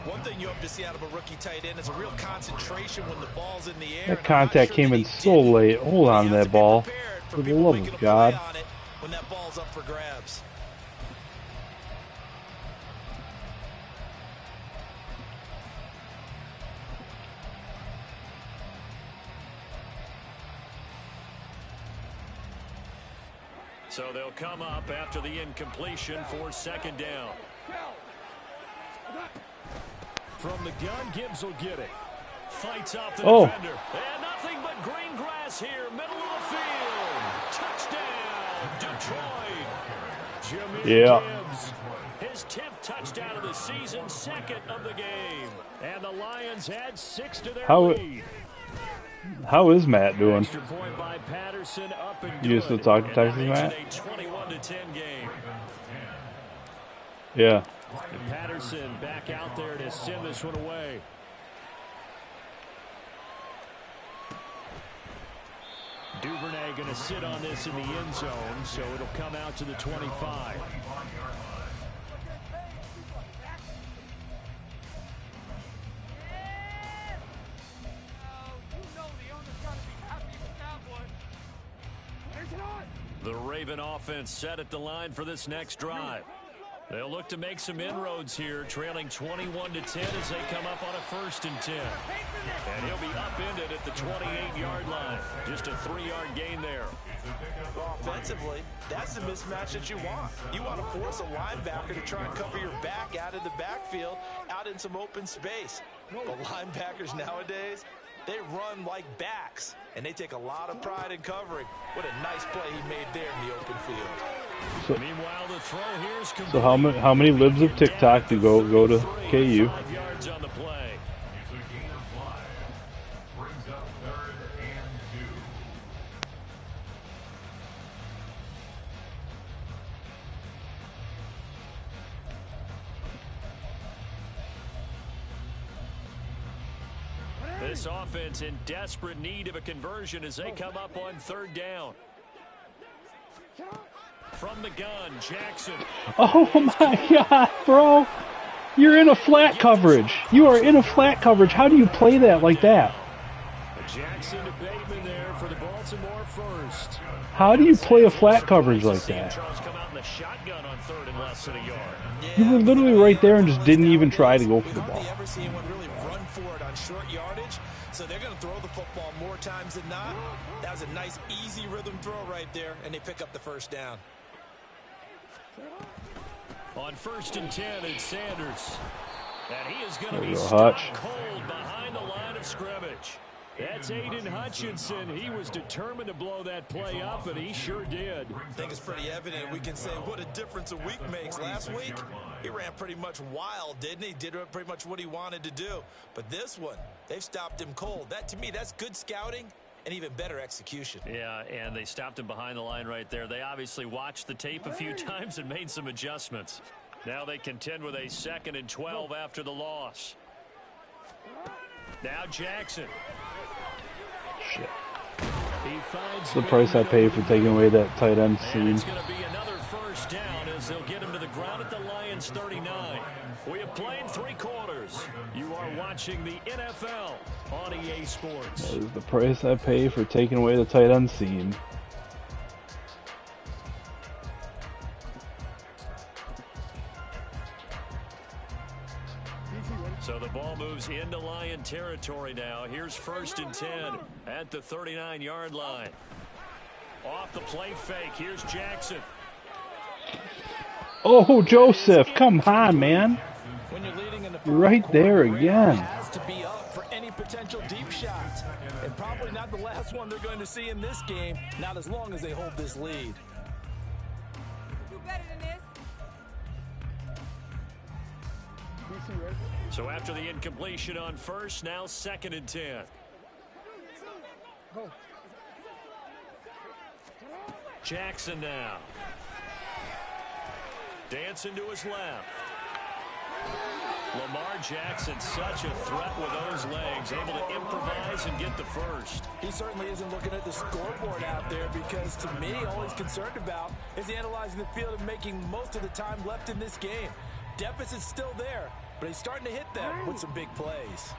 One thing you hope to see out of a rookie tight end is a real concentration when the ball's in the air. That contact came in so late. Hold on to that ball. For the love of God. When that ball's up for grabs. So they'll come up after the incompletion for 2nd down. From the gun, Gibbs will get it. Fights off the defender. And nothing but green grass here, middle of the field. Touchdown, Detroit. Jameer Gibbs. His 10th touchdown of the season, 2nd of the game. And the Lions add 6 to their lead. How is Matt doing? Extra point by Patterson, up and You still talking to Texas, Matt? A 21-10 game. Yeah. And Patterson back out there to send this one away. Duvernay going to sit on this in the end zone, so it'll come out to the 25. The Raven offense set at the line for this next drive. They'll look to make some inroads here, trailing 21-10 as they come up on a 1st and 10. And he'll be upended at the 28-yard line. Just a 3-yard gain there. Offensively, that's the mismatch that you want. You want to force a linebacker to try and cover your back out of the backfield, out in some open space. But linebackers nowadays, they run like backs, and they take a lot of pride in covering. What a nice play he made there in the open field. So, meanwhile, the throw here's complete. so how many libs of TikTok do go to KU? 5 yards on the play. It's a gain of 5. Brings up 3rd and 2. This offense in desperate need of a conversion as they come up on 3rd down. From the gun, Jackson. Oh my God, bro. You're in a flat coverage. You are in a flat coverage. How do you play that like that? Jackson to Bateman there for the Baltimore 1st. How do you play a flat coverage like that? Come out in the shotgun on 3rd and less than a yard. You were literally right there and just didn't even try to go for the ball. Ever see anyone really run for it on short yardage? So they're going to throw the football more times than not. That was a nice, easy rhythm throw right there, and they pick up the 1st down. On 1st and 10, it's Sanders. And he is going to be Hutch. stopped cold behind the line of scrimmage. That's Aiden Hutchinson. He was determined to blow that play up, and he sure did. I think it's pretty evident. We can say what a difference a week makes. Last week, he ran pretty much wild, didn't he? Did pretty much what he wanted to do. But this one, they've stopped him cold. That, to me, that's good scouting and even better execution. Yeah, and they stopped him behind the line right there. They obviously watched the tape a few times and made some adjustments. Now they contend with a 2nd and 12 after the loss. Now Jackson. Shit. He finds The price I pay for taking away that tight end and scene. it's going to be another first down as they'll get him to the ground at the Lions 39. We have played 3 quarters. You are watching the NFL on EA Sports. That is the price I pay for taking away the tight end seam. So the ball moves into Lion territory now. Here's 1st and 10 at the 39-yard line. Off the play fake. Here's Jackson. Oh, Joseph, come on, man. When you're leading in the Right there again. has to be up for any potential deep shots. And probably not the last one they're going to see in this game, not as long as they hold this lead. Do better than this. So after the incompletion on first, now 2nd and 10. Jackson now. Dancing to his left. Lamar Jackson, such a threat with those legs, able to improvise and get the first. He certainly isn't looking at the scoreboard out there because, to me, all he's concerned about is analyzing the field and making most of the time left in this game. Deficit's still there, but he's starting to hit them with some big plays.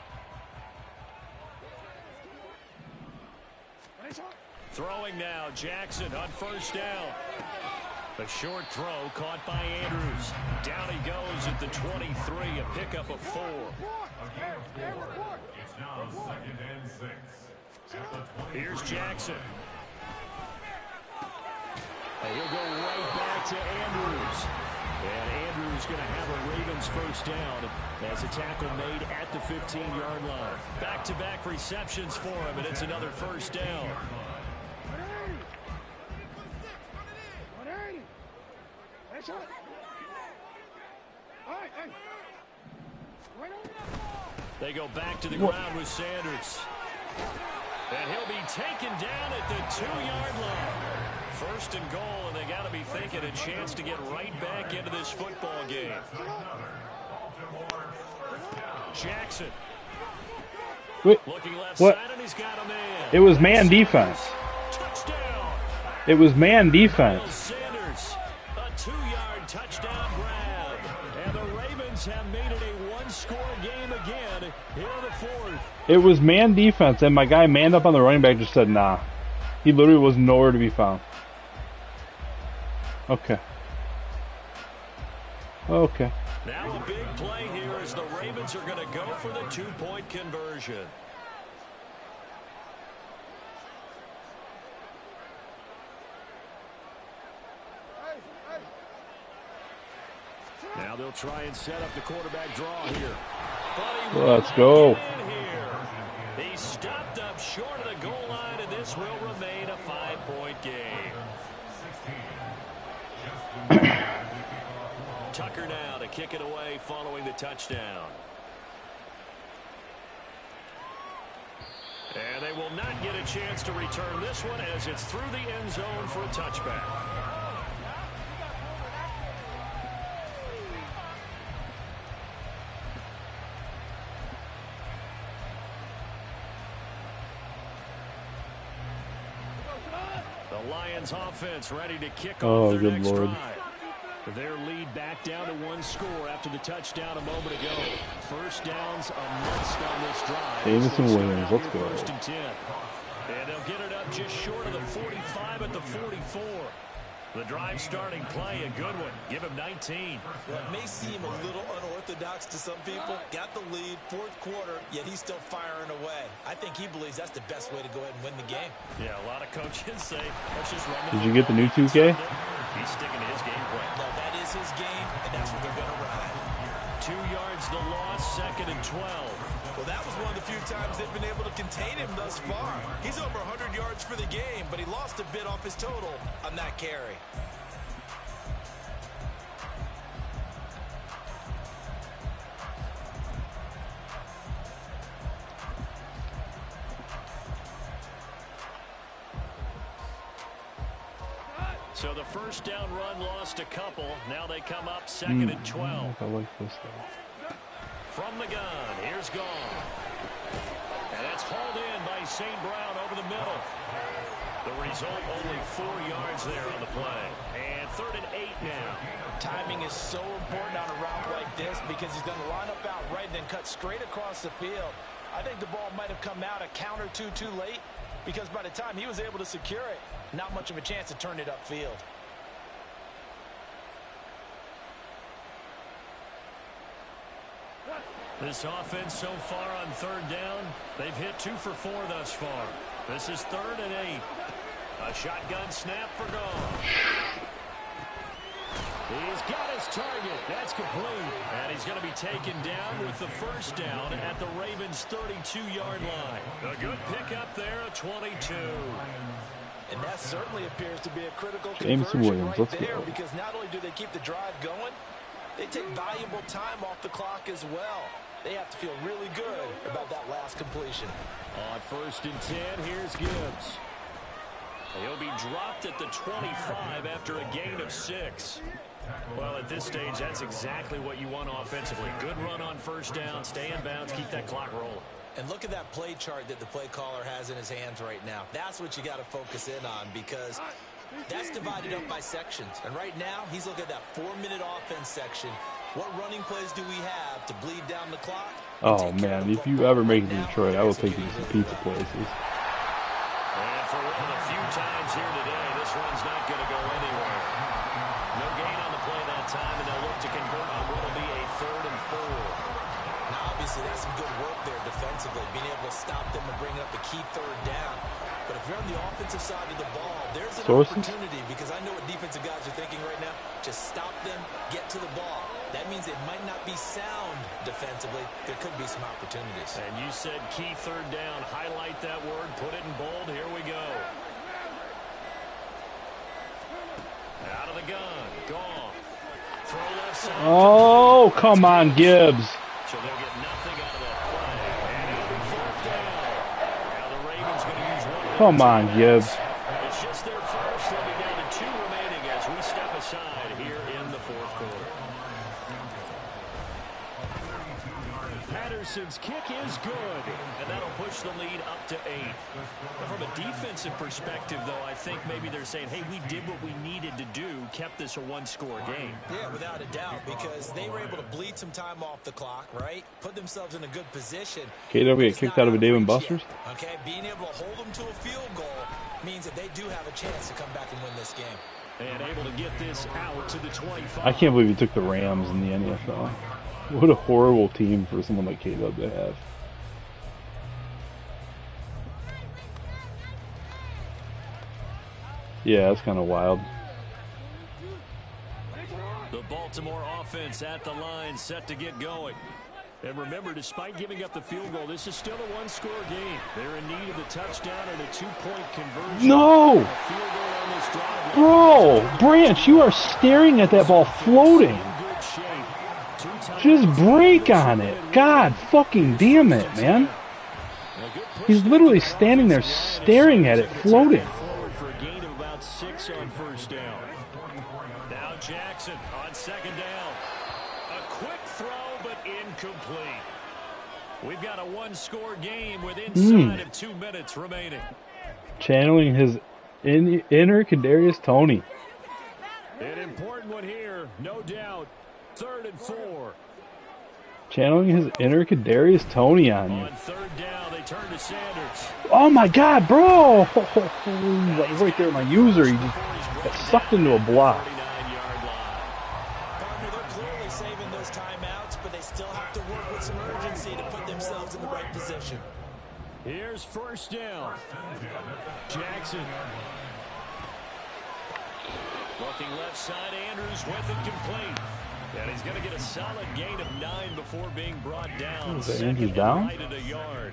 Throwing now, Jackson on first down. A short throw caught by Andrews. Down he goes at the 23, a pickup of 4. It's now 2nd and 6. At the 20. Here's Jackson. And he'll go right back to Andrews. And Andrews going to have a Ravens first down as a tackle made at the 15-yard line. Back-to-back receptions for him, and it's another first down. They go back to the ground with Sanders. And he'll be taken down at the 2-yard line. 1st and goal, and they got to be thinking a chance to get right back into this football game. Jackson. Wait, Looking left what? side, and he's got a man. It was man defense. Touchdown. It was man defense. Sanders, a 2-yard touchdown grab. And the Ravens have made it a one-score game again here in the 4th. It was man defense, and my guy manned up on the running back just said, nah. He literally was nowhere to be found. Okay. Okay. Now a big play here as the Ravens are going to go for the 2-point conversion. Now they'll try and set up the quarterback draw here. Let's go. He stopped up short of the goal line, and this will remain a 5-point game. Tucker now to kick it away following the touchdown. And they will not get a chance to return this one as it's through the end zone for a touchback. The Lions offense ready to kick off their next drive. Their lead back down to 1 score after the touchdown a moment ago. First downs a must on this drive. Davison Williams, let's go. 1st and 10. And they'll get it up just short of the 45 at the 44. The drive starting play, a good one. Give him 19. Well, it may seem a little unorthodox to some people. Got the lead, 4th quarter, yet he's still firing away. I think he believes that's the best way to go ahead and win the game. Yeah, a lot of coaches say, let's just run the Did you get the new 2K? He's sticking to his game plan. No, that is his game, and that's what they're going to ride. 2 yards the loss, 2nd and 12. Well, that was one of the few times they've been able to contain him thus far. He's over 100 yards for the game, but he lost a bit off his total on that carry. So the first down run lost a couple. Now they come up 2nd and 12. I like this though. From the gun, here's Gone. And that's hauled in by St. Brown over the middle. The result, only 4 yards there on the play. And 3rd and 8 now. Timing is so important on a route like this because he's going to line up out right and then cut straight across the field. I think the ball might have come out a count or two too late because by the time he was able to secure it, not much of a chance to turn it upfield. This offense so far on 3rd down, they've hit 2 for 4 thus far. This is 3rd and 8. A shotgun snap for Goff. He's got his target. That's complete. And he's going to be taken down with the 1st down at the Ravens' 32-yard line. A good pickup there, a 22. And that certainly appears to be a critical James conversion Williams, right let's there go. because not only do they keep the drive going, they take valuable time off the clock as well. They have to feel really good about that last completion. On 1st and 10, here's Gibbs. He'll be dropped at the 25 after a gain of 6. Well, at this stage, that's exactly what you want offensively. Good run on 1st down, stay in bounds, keep that clock rolling. And look at that play chart that the play caller has in his hands right now. That's what you got to focus in on because that's divided up by sections. And right now, he's looking at that 4-minute offense section. What running plays do we have to bleed down the clock? Oh man, if you ever make it to Detroit, I will take you to some pizza places. And for one of the few times here today, this one's not going to go anywhere. No gain on the play that time, and they'll look to convert on what will be a 3rd and 4. Now, obviously, that's some good work there defensively, being able to stop them and bring up a key 3rd down. But if you're on the offensive side of the ball, there's an opportunity because I know what defensive guys are thinking right now. Just stop them, get to the ball. That means it might not be sound defensively. There could be some opportunities. And you said key 3rd down. Highlight that word. Put it in bold. Here we go. Out of the gun. Goff. Throw left side. Oh, come on, Gibbs. So they'll get nothing out of that play. And it'll be 4th down. Now the Ravens going to use one. Come on, Gibbs. It's just their first. They'll be down to 2 remaining as we step aside here in the 4th quarter. Patterson's kick is good, and that'll push the lead up to 8. Now, from a defensive perspective, though, I think maybe they're saying, hey, we did what we needed to do, kept this a 1-score game. Yeah, without a doubt, because they were able to bleed some time off the clock, right? Put themselves in a good position. KW get kicked out of a Dave & Buster's? Okay, being able to hold them to a field goal means that they do have a chance to come back and win this game. And able to get this out to the 25. I can't believe he took the Rams in the NFL. What a horrible team for someone like Caleb to have. Yeah, that's kind of wild. The Baltimore offense at the line, set to get going. And remember, despite giving up the field goal, this is still a 1-score game. They're in need of the touchdown and a 2-point conversion. No! A field goal on this drive. Bro, Branch, you are staring at that ball floating. Just break on it. God fucking damn it, man. He's literally standing there staring at it floating. For a gain of about 6 on 1st down. Now Jackson on 2nd down. A quick throw, but incomplete. We've got a 1-score game with inside of 2 minutes remaining. Channeling his inner Kadarius Toney. An important one here, no doubt. 3rd and 4. Channeling his inner Kadarius Toney on you. On 3rd down, they turn to Sanders. Oh my God, bro! Right there, my user, he just got sucked into a block. 49-yard line. Partner, they're clearly saving those timeouts, but they still have to work with some urgency to put themselves in the right position. Here's 1st down. Jackson. Looking left side, Andrews with it complete. And he's going to get a solid gain of 9 before being brought down. Is that Andrews down? Right at a yard.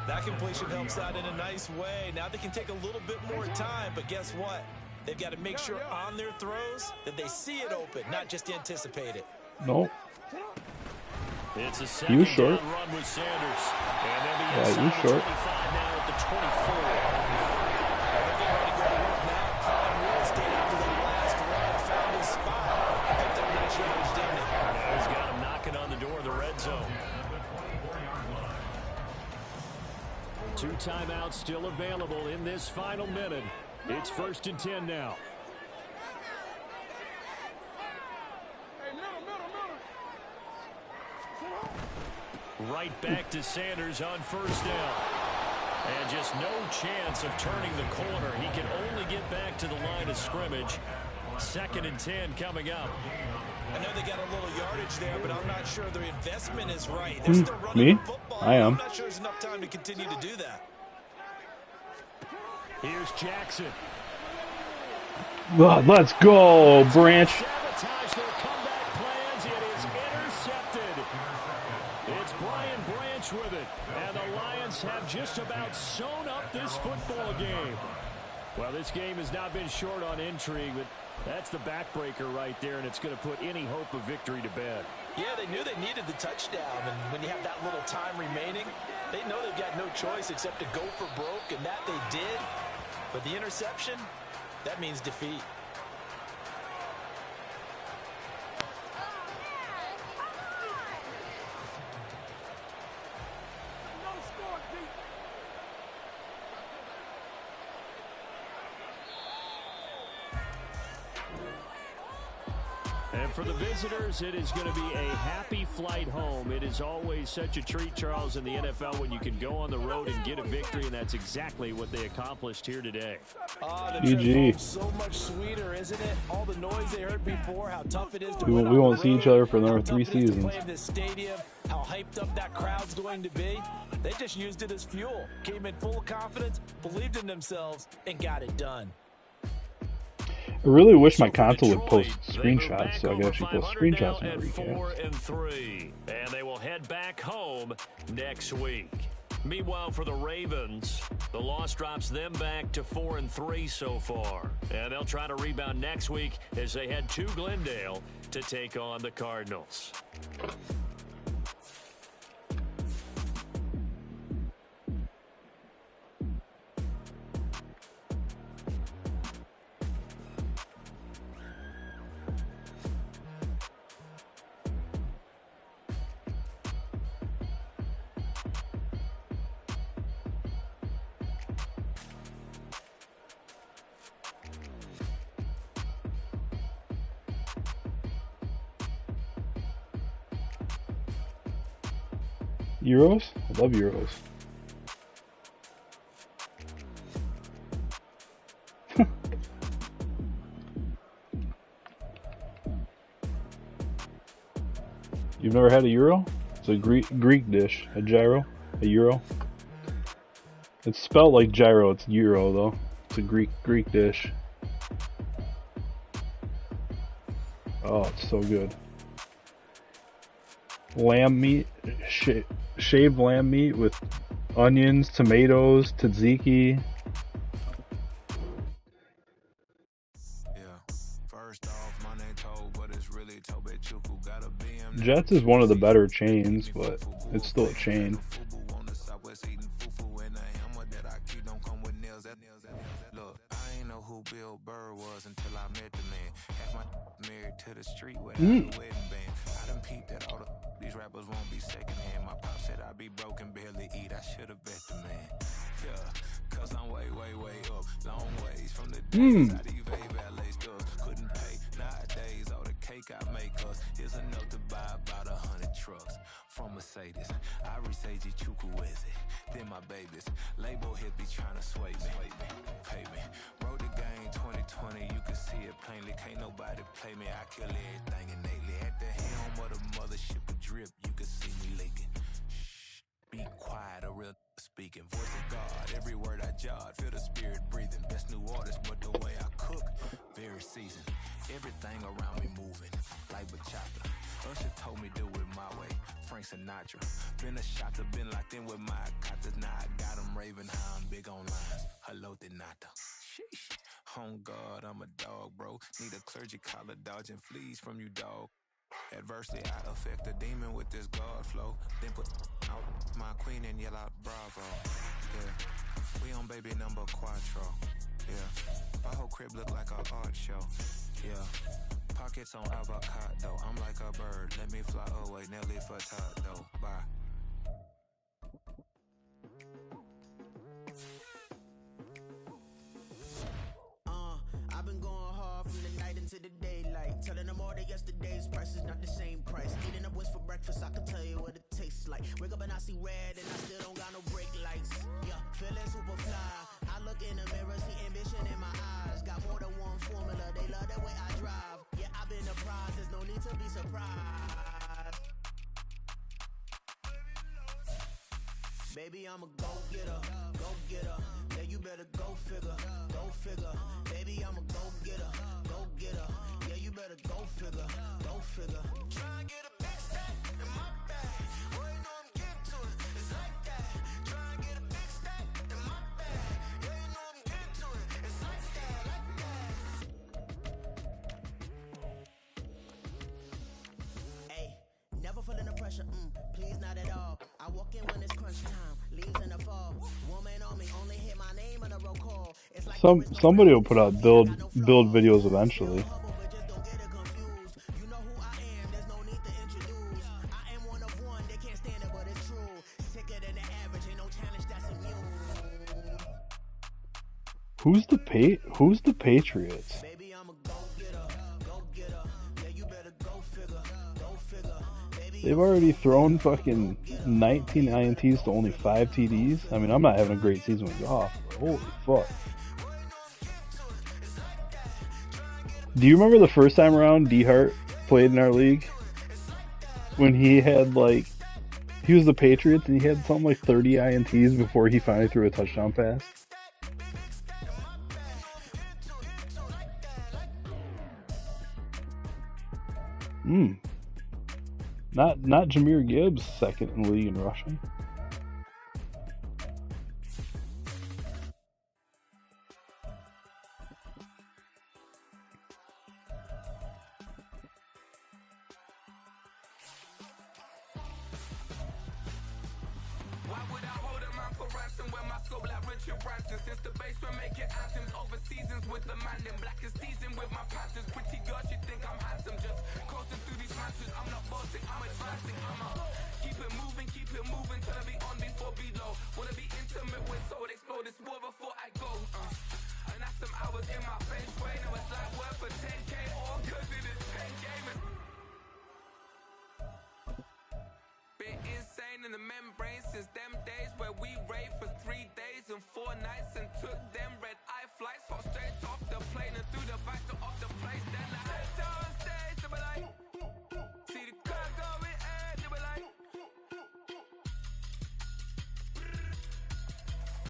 That completion helps out in a nice way. Now they can take a little bit more time, but guess what? They've got to make sure on their throws that they see it open, not just anticipate it. Nope. It's a He was second short. down run with Sanders. And they'll be Yeah, he was inside the short. 25 now at the 24. They're getting ready to go to work now. Prime real estate after that last run. Found his spot. Picked up nice yardage, didn't he? Now he's got him knocking on the door of the red zone. 2 timeouts still available in this final minute. It's 1st and 10 now. Right back to Sanders on 1st down. And just no chance of turning the corner. He can only get back to the line of scrimmage. 2nd and 10 coming up. I know they got a little yardage there, but I'm not sure their investment is right. They're still running Me? the football. I am. I'm not sure there's enough time to continue to do that. Here's Jackson. Let's go, Branch. Sabotage their comeback plans. It is intercepted. It's Brian Branch with it. And the Lions have just about sewn up this football game. Well, this game has not been short on intrigue, but that's the backbreaker right there, and it's going to put any hope of victory to bed. Yeah, they knew they needed the touchdown, and when you have that little time remaining, they know they've got no choice except to go for broke, and that they did. But the interception, that means defeat. And for the visitors, it is going to be a happy flight home. It is always such a treat, Charles, in the NFL when you can go on the road and get a victory, and that's exactly what they accomplished here today. The GG. trip home's so much sweeter, isn't it? All the noise they heard before, how tough it is to We win won't- on we the won't see road, each other for another how tough 3 it is to seasons. play in this stadium, how hyped up that crowd's going to be. They just used it as fuel, came in full of confidence, believed in themselves, and got it done. I really wish my So for console would Detroit, post they move screenshots back so I could over actually post 500 screenshots now in the at recap. 4-3, and they will head back home next week. Meanwhile, for the Ravens, the loss drops them back to 4-3 so far, and they'll try to rebound next week as they head to Glendale to take on the Cardinals. Euros? I love Euros. You've never had a Euro? It's a Greek dish. A gyro? A Euro? It's spelled like gyro. It's Euro though. It's a Greek dish. Oh, it's so good. Lamb meat, shaved lamb meat with onions, tomatoes, tzatziki. Jets is one of the better chains, but it's still a chain. These rappers won't be secondhand. My pop said I be broken, barely eat. I should have bet the man. Yeah, cause I'm way up. Long ways from the days I these valet stores couldn't pay. Nowadays, all the cake I make us is enough to buy about 100 trucks. From Mercedes, I Seiji Chukwueze. Then my babies, label hit be trying to sway me. Pay me. Wrote the game 2020, you can see it plainly. Can't nobody play me. I kill everything innately. At the helm of the mothership of drip, you can see me leaking. Shh, be quiet, a real speaking. Voice of God, every word I jot. Feel the spirit breathing. Best new artist, but the way I cook, very seasoned. Everything around me moving, like bachata. Usher told me do it my way. Frank Sinatra. Been a shotter, been locked in with my cotters. Now I got them raving how I'm big on lines. Hello, Denata. Sheesh. On God, I'm a dog, bro. Need a clergy collar, dodging fleas from you, dog. Adversely, I affect a demon with this God flow. Then put out my queen and yell out bravo. Yeah, we on baby number quattro. Yeah, my whole crib look like an art show. Yeah, pockets on avocado. I'm like a bird. Let me fly away, Nelly Furtado. Bye. Telling them all that yesterday's price is not the same price. Eating up what's for breakfast, I can tell you what it tastes like. Wake up and I see red and I still don't got no brake lights. Yeah, feeling super fly. I look in the mirror, see ambition in my eyes. Got more than one formula, they love the way I drive. Yeah, I've been a prize, there's no need to be surprised. Baby, I'm a go-getter, go-getter. Yeah, you better go figure, go figure. Baby, I'm a go-getter, go-getter. Yeah, you better go figure, go figure. Try and get a big stack in my bag. Boy, you know I'm getting to it, it's like that. Try and get a big stack in my bag. Yeah, you know I'm getting to it, it's like that, like that. Hey, never feeling the pressure, please not at all. I walk in when it's crunch time, leaves in the fall. Woman on me, only hit my name on a roll call. It's like Somebody will put out build videos eventually. You know who I am, there's no need to introduce. I am one of one, they can't stand it, but it's true. Sicker than the average, ain't no challenge that's immune. Who's the Patriots? Baby, I'm a go-getter, go-getter. Yeah, you better go figure, go figure. Baby, They've already thrown fucking 19 INTs to only 5 TDs. I mean, I'm not having a great season with Goff, but holy fuck. Do you remember the first time around D Hart played in our league? When he had he was the Patriots and he had something like 30 INTs before he finally threw a touchdown pass? Not Jahmyr Gibbs, second in the league in rushing. Why would I hold a man for ransom when my scope like Richard Branson? Since the basement making anthems over seasons with the man in black is seasoned with my patterns. Pretty girl, she think I'm handsome. Just coasting through these mansions. I'm not bossing, I'm advancing. I'ma keep it moving till I be on this